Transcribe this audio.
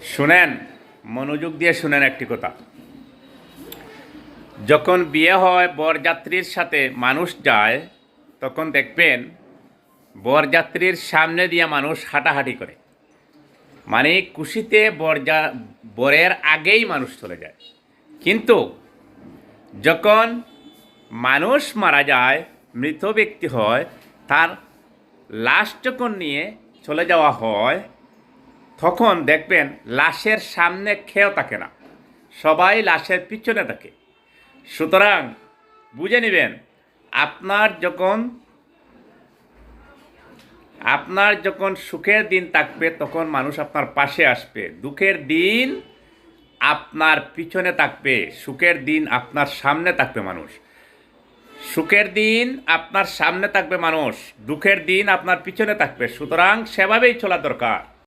শুনেন, মনোযোগ দিয়ে শুনেন একটি কথা। যখন বিয়ে হয় বরযাত্রীর সাথে মানুষ যায়, তখন দেখবেন বরযাত্রীর সামনে দিয়ে মানুষ হাঁটাহাঁটি করে। মানে খুশিতে বরের আগেই মানুষ চলে যায়। কিন্তু যখন মানুষ মারা যায়, মৃত ব্যক্তি হয়, তার লাশ যখন নিয়ে চলে যাওয়া হয়, তখন দেখবেন লাশের সামনে খেয়েও থাকে না, সবাই লাশের পিছনে থাকে। সুতরাং বুঝে নেবেন, আপনার যখন আপনার যখন সুখের দিন থাকবে তখন মানুষ আপনার পাশে আসবে, দুঃখের দিন আপনার পিছনে থাকবে, সুখের দিন আপনার সামনে থাকবে মানুষ। সুখের দিন আপনার সামনে থাকবে মানুষ, দুঃখের দিন আপনার পিছনে থাকবে। সুতরাং সেভাবেই চলা দরকার।